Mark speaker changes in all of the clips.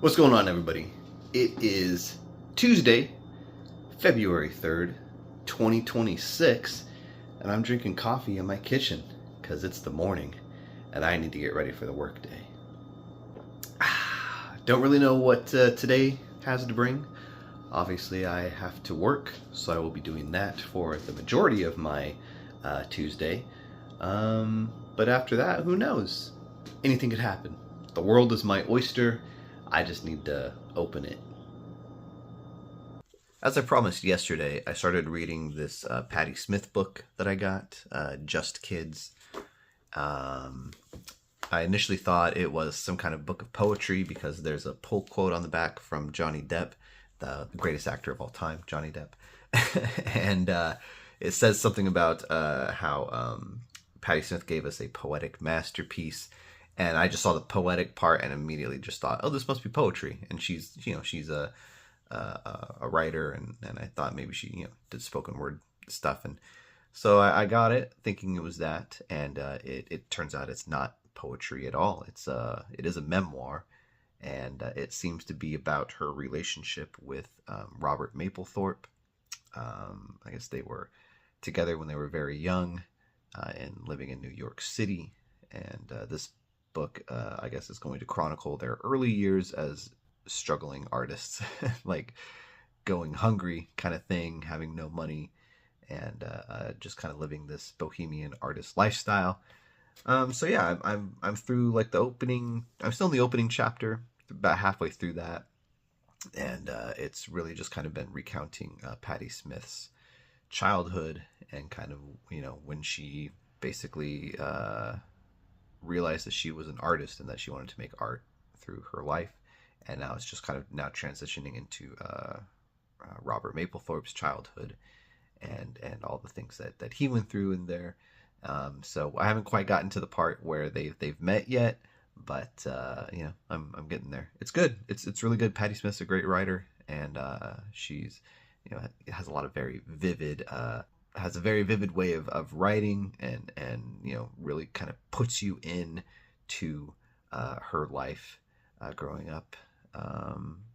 Speaker 1: What's going on, everybody? It is Tuesday, February 3rd, 2026, and I'm drinking coffee in my kitchen because it's the morning and I need to get ready for the workday. Don't really know what today has to bring. Obviously, I have to work, so I will be doing that for the majority of my Tuesday. But after that, who knows? Anything could happen. The world is my oyster. I just need to open it. As I promised yesterday, I started reading this Patti Smith book that I got, Just Kids. I initially thought it was some kind of book of poetry because there's a pull quote on the back from Johnny Depp, the greatest actor of all time, Johnny Depp. And it says something about how Patti Smith gave us a poetic masterpiece. And I just saw the poetic part and immediately just thought, oh, this must be poetry. And she's a writer, and I thought maybe she did spoken word stuff. And so I got it thinking it was that, and it turns out it's not poetry at all. It is a memoir, and it seems to be about her relationship with Robert Mapplethorpe. I guess they were together when they were very young and living in New York City. And this book, I guess, is going to chronicle their early years as struggling artists, like going hungry kind of thing, having no money, and just kind of living this bohemian artist lifestyle. So yeah, I'm through like the opening. I'm still in the opening chapter, about halfway through that, and it's really just kind of been recounting Patti Smith's childhood and kind of when she basically realized that she was an artist and that she wanted to make art through her life, and now it's just kind of now transitioning into Robert Mapplethorpe's childhood and all the things that he went through in there. So I haven't quite gotten to the part where they've met yet, but I'm getting there. It's good. It's really good. Patti Smith's a great writer, and she's has a lot of very vivid has a very vivid way of writing, and really kind of puts you in to her life growing up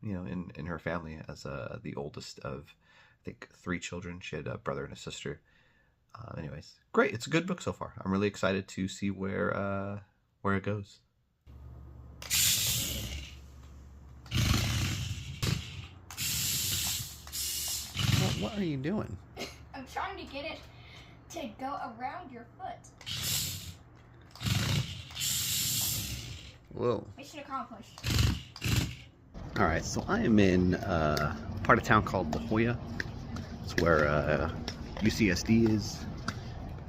Speaker 1: in her family as the oldest of, I think, 3 children. She had a brother and a sister. Anyways, great. It's a good book so far. I'm really excited to see where it goes. What are you doing?
Speaker 2: I'm trying to get it to go around your foot.
Speaker 1: Whoa.
Speaker 2: Mission accomplished.
Speaker 1: All right, so I am in a part of town called La Jolla. It's where UCSD is,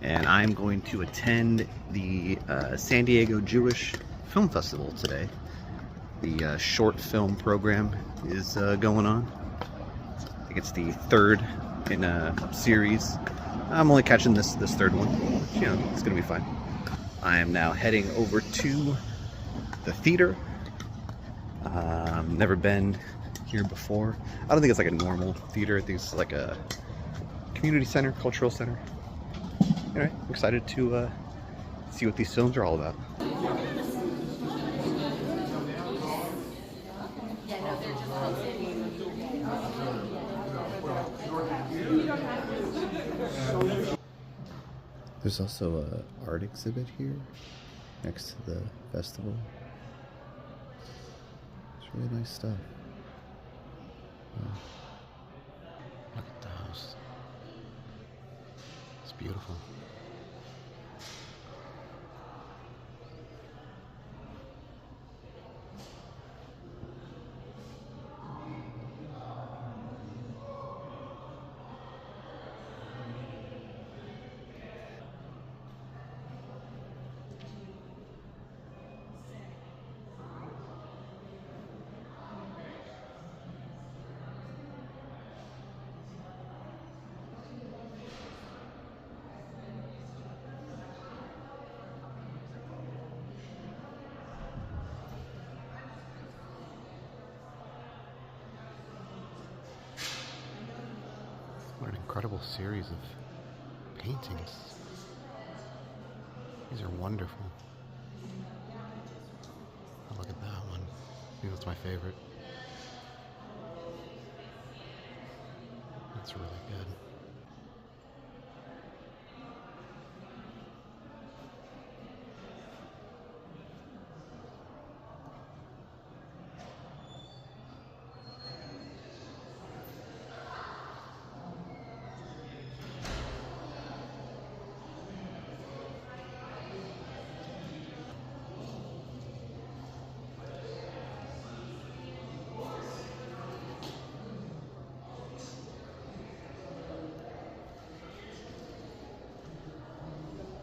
Speaker 1: and I'm going to attend the San Diego Jewish Film Festival today. The short film program is going on. I think it's the 3rd in a series. I'm only catching this 3rd one. It's gonna be fun. I am now heading over to the theater. Never been here before. I don't think it's like a normal theater. I think it's like a community center, cultural center. Anyway, I'm excited to see what these films are all about. There's also an art exhibit here next to the festival. It's really nice stuff. Wow. Look at the house. It's beautiful. What an incredible series of paintings. These are wonderful. Oh, look at that one.
Speaker 3: think that's my favorite. That's really good.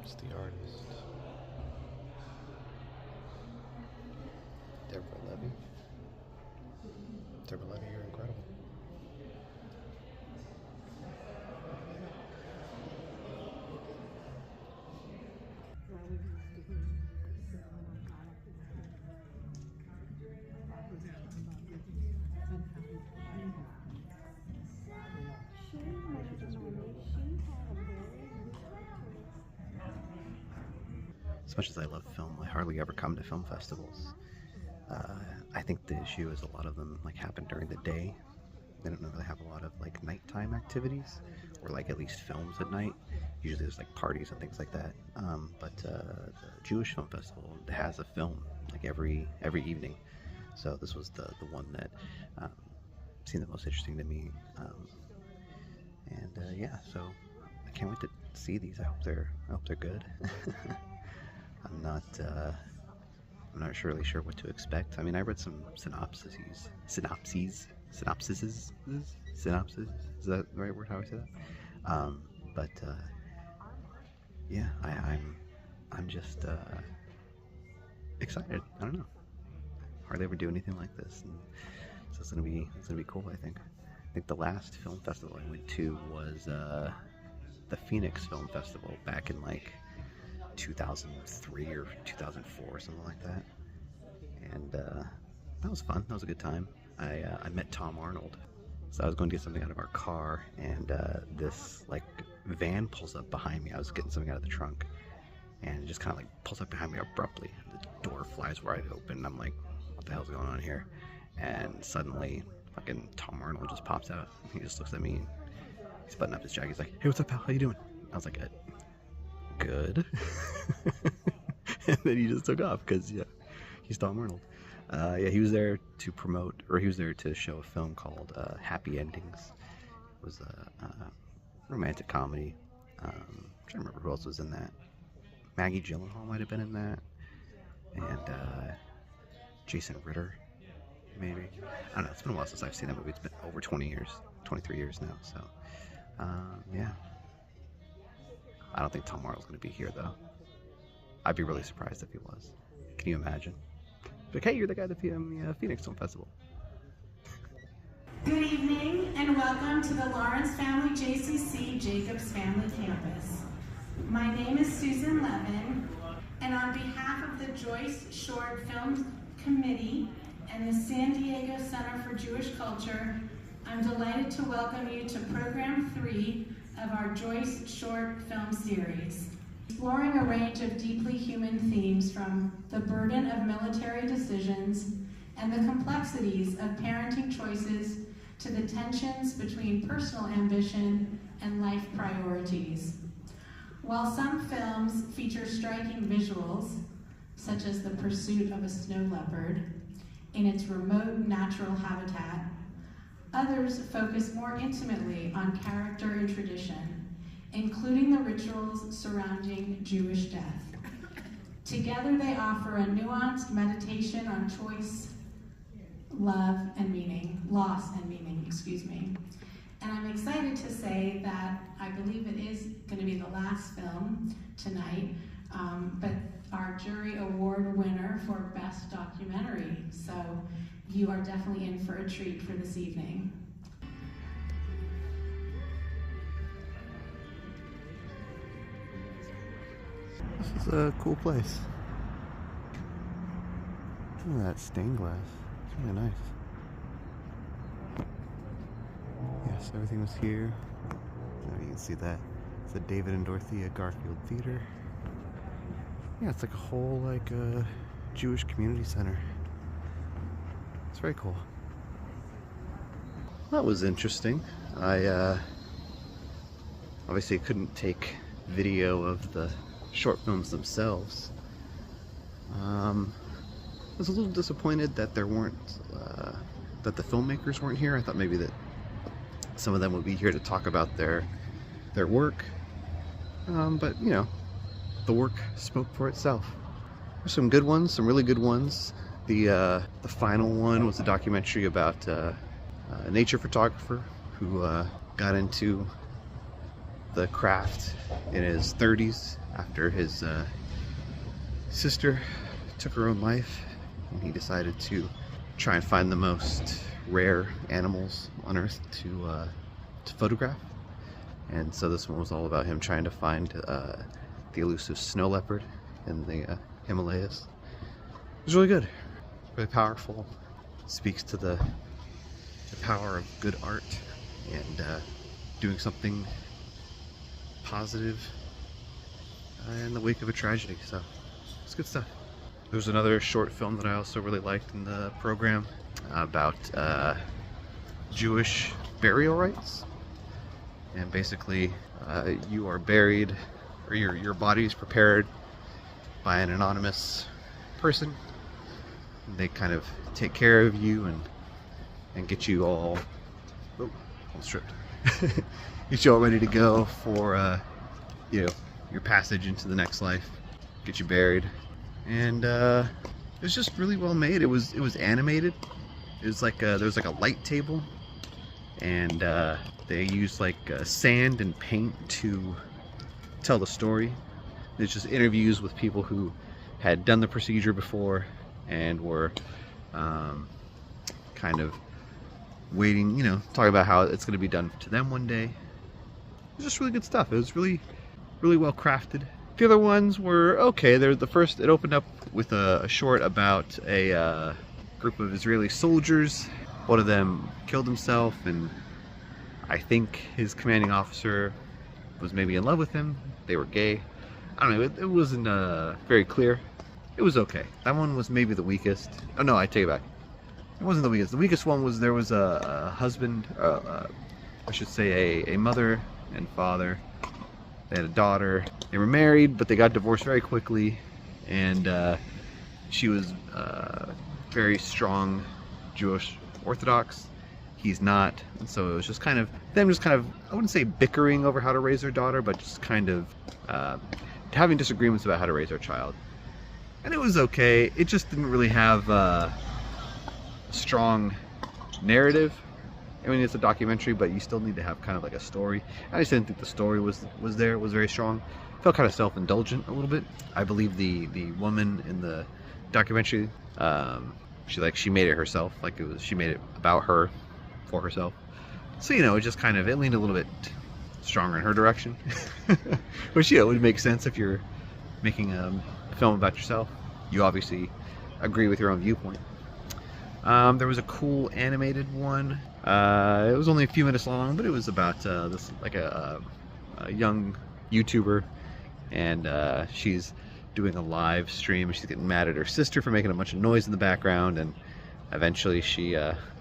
Speaker 3: It's the artist. Deborah Levy. Deborah Levy, you're incredible. As much as I love film, I hardly ever come to film festivals. I think the issue is a lot of them like happen during the day. They don't really have a lot of like nighttime activities, or like at least films at night. Usually there's like parties and things like that. But the Jewish Film Festival has a film like every evening. So this was the one that seemed the most interesting to me. Yeah, so I can't wait to see these. I hope they're good. I'm not really sure what to expect. I mean, I read some synopses. Is that the right word? How I say that? Yeah, I'm just excited. I don't know. Hardly ever do anything like this, and so it's gonna be cool. I think the last film festival I went to was the Phoenix Film Festival back in like 2003 or 2004 or something like that, and that was fun. That was a good time. I met Tom Arnold. So I was going to get something out of our car, and this like van pulls up behind me. I was getting something out of the trunk, and it just kind of like pulls up behind me abruptly. The door flies wide open, and I'm like, what the hell's going on here? And suddenly fucking Tom Arnold just pops out. He just looks at me, he's buttoning up his jacket. He's like, hey, what's up, pal? How you doing? I was like, good. And then he just took off because, yeah, he's Tom Arnold. Yeah, he was there to promote, or he was there to show a film called Happy Endings. It was a romantic comedy. I'm trying to remember who else was in that. Maggie Gyllenhaal might have been in that. And Jason Ritter, maybe. I don't know, it's been a while since I've seen that movie. It's been over 20 years, 23 years now, so yeah. I don't think Tom Arnold's going to be here, though. I'd be really surprised if he was. Can you imagine? Like, hey, you're the guy at the Phoenix Film Festival.
Speaker 4: Good evening, and welcome to the Lawrence Family JCC Jacobs Family Campus. My name is Susan Levin, and on behalf of the Joyce Short Film Committee and the San Diego Center for Jewish Culture, I'm delighted to welcome you to Program 3 of our Joyce Short Film Series, exploring a range of deeply human themes from the burden of military decisions and the complexities of parenting choices to the tensions between personal ambition and life priorities. While some films feature striking visuals, such as the pursuit of a snow leopard in its remote natural habitat, others focus more intimately on character and tradition, including the rituals surrounding Jewish death. Together they offer a nuanced meditation on choice, loss and meaning, And I'm excited to say that I believe it is going to be the last film tonight, but our jury award winner for Best Documentary. So you are definitely in for a treat for this evening.
Speaker 3: This is a cool place. Look at that stained glass. It's really nice. Yes, everything was here. There you can see that. It's the David and Dorothea Garfield Theater. Yeah, it's like a whole Jewish community center. It's very cool. That was interesting. I obviously couldn't take video of the short films themselves. I was a little disappointed that there weren't, that the filmmakers weren't here. I thought maybe that some of them would be here to talk about their work. But you know, the work spoke for itself. There's some good ones, some really good ones. The final one was a documentary about a nature photographer who got into the craft in his 30s after his sister took her own life, and he decided to try and find the most rare animals on Earth to photograph. And so this one was all about him trying to find the elusive snow leopard in the Himalayas. It was really good, really powerful. Speaks to the power of good art and doing something positive in the wake of a tragedy. So it's good stuff. There's another short film that I also really liked in the program about Jewish burial rites. And basically, you are buried, or your body is prepared by an anonymous person. They kind of take care of you and get you all stripped. Get you all ready to go for you know, your passage into the next life. Get you buried, and it was just really well made. It was animated. It was like there was like a light table, and they used like sand and paint to tell the story. It's just interviews with people who had done the procedure before and were kind of waiting, you know, talking about how it's going to be done to them one day. It was just really good stuff. It was really well crafted. The other ones were okay. The first, it opened up with a short about a group of Israeli soldiers. One of them killed himself, and I think his commanding officer was maybe in love with him. They were gay. I don't know, it wasn't very clear. It was okay. That one was maybe the weakest. Oh no, I take it back. It wasn't the weakest. The weakest one was there was a husband, I should say a mother and father. They had a daughter. They were married, but they got divorced very quickly. And she was very strong Jewish Orthodox. He's not. And so it was just kind of, them just kind of, I wouldn't say bickering over how to raise their daughter, but just kind of having disagreements about how to raise their child. And it was okay. It just didn't really have a strong narrative. I mean, it's a documentary, but you still need to have kind of like a story. I just didn't think the story was there. It was very strong. Felt kind of self-indulgent a little bit. I believe the woman in the documentary, she made it herself. Like she made it about her, for herself. So, you know, it just kind of, it leaned a little bit stronger in her direction. Which, you know, would make sense if you're making a film about yourself. You obviously agree with your own viewpoint. There was a cool animated one. It was only a few minutes long, but it was about this, like a young YouTuber, and she's doing a live stream. She's getting mad at her sister for making a bunch of noise in the background, and eventually she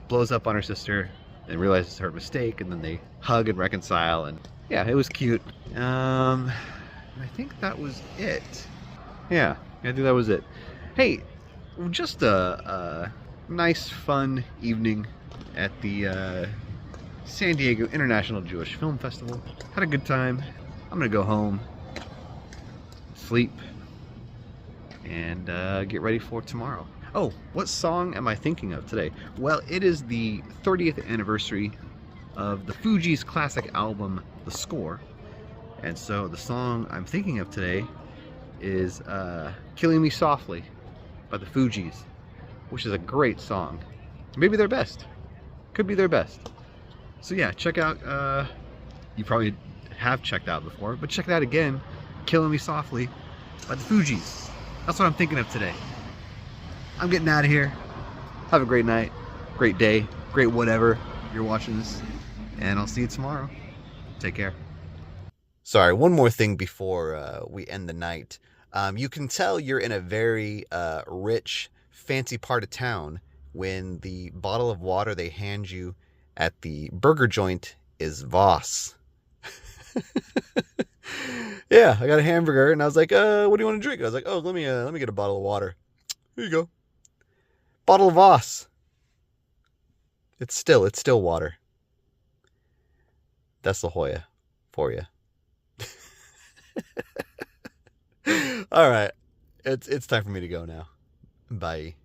Speaker 3: blows up on her sister and realizes her mistake, and then they hug and reconcile, and yeah, it was cute. I think that was it. Yeah, I think that was it. Hey, just a nice, fun evening at the San Diego International Jewish Film Festival. Had a good time. I'm gonna go home, sleep, and get ready for tomorrow. Oh, what song am I thinking of today? Well, it is the 30th anniversary of the Fugees' classic album, The Score. And so the song I'm thinking of today is Killing Me Softly by the Fugees, which is a great song. Maybe their best. Could be their best. So yeah, check out, you probably have checked out before, but check it out again, Killing Me Softly by the Fugees. That's what I'm thinking of today. I'm getting out of here. Have a great night, great day, great whatever you're watching this, and I'll see you tomorrow. Take care.
Speaker 1: Sorry, one more thing before we end the night. You can tell you're in a very rich, fancy part of town
Speaker 3: when the bottle of water they hand you at the burger joint is Voss. Yeah, I got a hamburger and I was like, what do you want to drink? I was like, oh, let me get a bottle of water. Here you go. Bottle of Voss. It's still water. That's La Jolla for you. All right. It's time for me to go now. Bye.